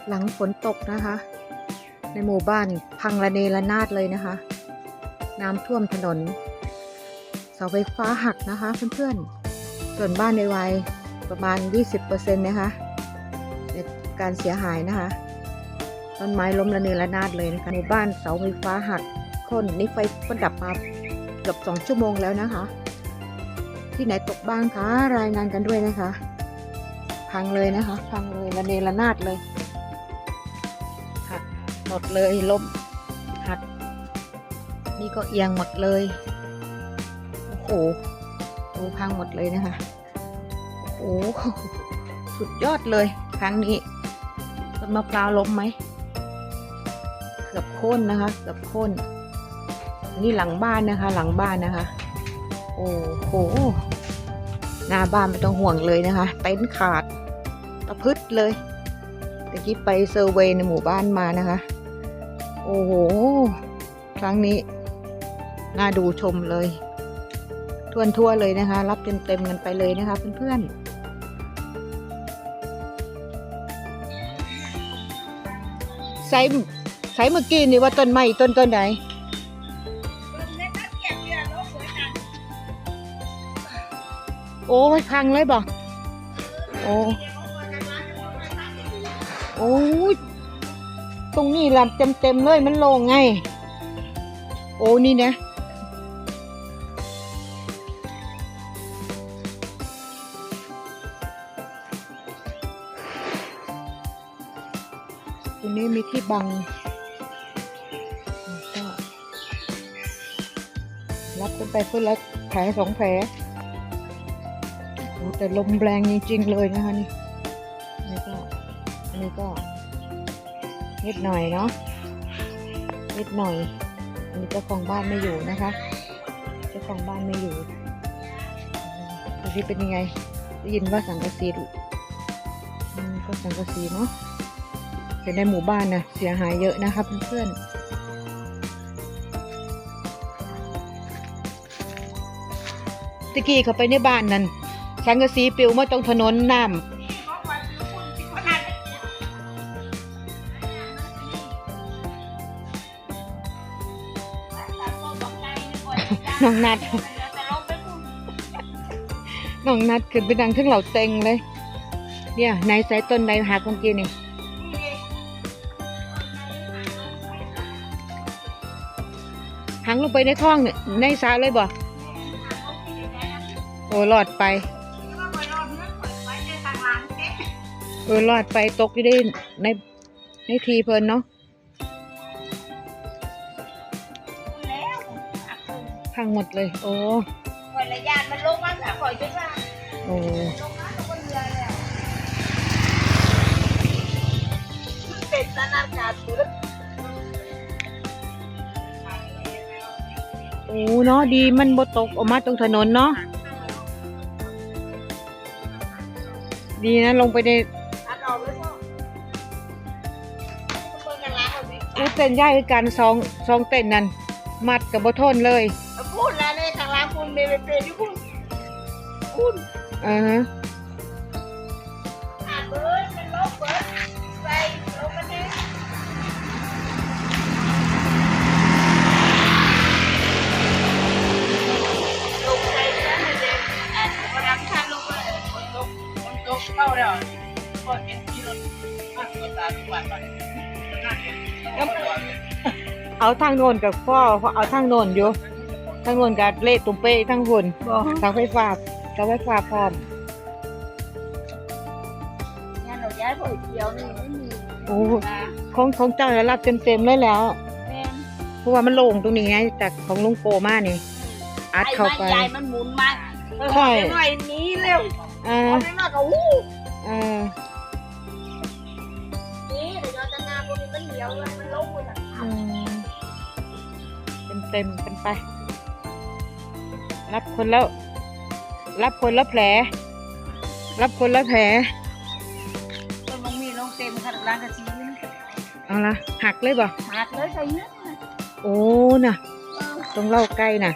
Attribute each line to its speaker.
Speaker 1: หลังฝนตกนะคะในหมู่บ้านพังระเนระนาดเลยนะคะน้ำท่วมถนนเสาไฟฟ้าหักนะคะเพื่อนๆส่วนบ้านในวัยประมาณ 20% นะคะในการเสียหายนะคะต้นไม้ล้มระเนระนาดเลยนะคะหมู่บ้านเสาไฟฟ้าหักโค่นนี่ไฟก็ดับมาเกือบ2 ชั่วโมงแล้วนะคะที่ไหนตกบ้างคะรายงานกันด้วยนะคะพังเลยนะคะพังเลยระเนระนาดเลยหักหมดเลยล้มหักนี่ก็เอียงหมดเลยโอ้โหดูพังหมดเลยนะคะโอ้โหสุดยอดเลยครั้งนี้ต้นมะพร้าวล้มไหมเกือบโค่นนะคะเกือบโค่นนี่หลังบ้านนะคะหลังบ้านนะคะโอ้โหหน้าบ้านไม่ต้องห่วงเลยนะคะเต็นท์ขาดตะพึดเลยตะกี้ไปเซอร์เวย์ในหมู่บ้านมานะคะโอ้โหครั้งนี้น่าดูชมเลยทั่วเลยนะคะรับเต็มกันไปเลยนะคะเพื่อนๆใส่เมื่อกี้นี่ว่าต้นไม้ต้นไหนโอ้ยพังเลยบอกโอ้ยตรงนี้ลำเต็มเลยมันโล่งไงโอ้นี่นะตรงนี้มีที่บังก็รับกันไปเพื่อละแผล2 แผลโอ้แต่ลมแรงจริงๆเลยนะคะนี่อันนี้ก็นิดหน่อยเนาะนิดหน่อยอันนี้เจ้าของบ้านไม่อยู่นะคะเจ้าของบ้านไม่อยู่ตอนนี้เป็นยังไงได้ยินว่าสังกะสีก็สังกะสีเนาะแต่ในหมู่บ้านนะเสียหายเยอะนะคะเพื่อนๆตะกี้เขาไปในบ้านนั่นสังกะสีปลิวมาตรงถนนน้ำน้องนัดขึ้นไปดังทั้งเหล่าเต็งเลยเนี่ยในสายต้นในหาคนกินนี่หังลงไปในท้องเนี่ยในสาเลยบ่โอ้หลอดไปหลอดไปตกอยู่ได้ในทีเพลินเนาะพังหมดเลยโอ้ข่อยระยานมันลงมาค่ะข่อยจนว่าโอ้ลงมาตรงบนเรือแล้วมันเป็นสถานการณ์สุดโอ้เนาะดีมันบ่ตกออกมาตรงถนนเนาะดีนะลงไปในเต้นใหญ่กันสองเต้นนั่นมัดกับบ่ทนเลยพูดแล้วในทางร้านคุณเมย์เป็นที่คุณเบิร์ดเป็นลบเบิร์ดใส่ลงมาเนี่ยลงไปแล้วเนี่ยพอดังทันลงเลยคนตกเข้าแล้วก็เห็นที่รถมากกว่าตาทุกวันเอาทางโน่นกับพ่อเอาทางโน่นอยู่ทางโน่นกับเละตุ้มเป้ทางหุ่นเสาไฟฟ้าพร้อมงานเราย้ายไปเที่ยวนี่ไม่มีโอ้ของเจ้าจะรับเต็มเลยแล้วเพราะว่ามันโล่งตรงนี้ไงจากของลุงโกมานี่อัดเข้าไปใหญ่มันหมุนมาค่อยหน่อยนี้เร็วไม่มากก็วู้นี่เดี๋ยวจะงานพวกนี้มันเหนียวมันโล่งเลยเต็มกันไปรับคนละแผลต้นมะม่วงลงเต็มค่ะร้านกะทิเอาละหักเลยบ่หักเลยใส่เนื้อโอ้น่ะตรงเล่าใกล้น่ะ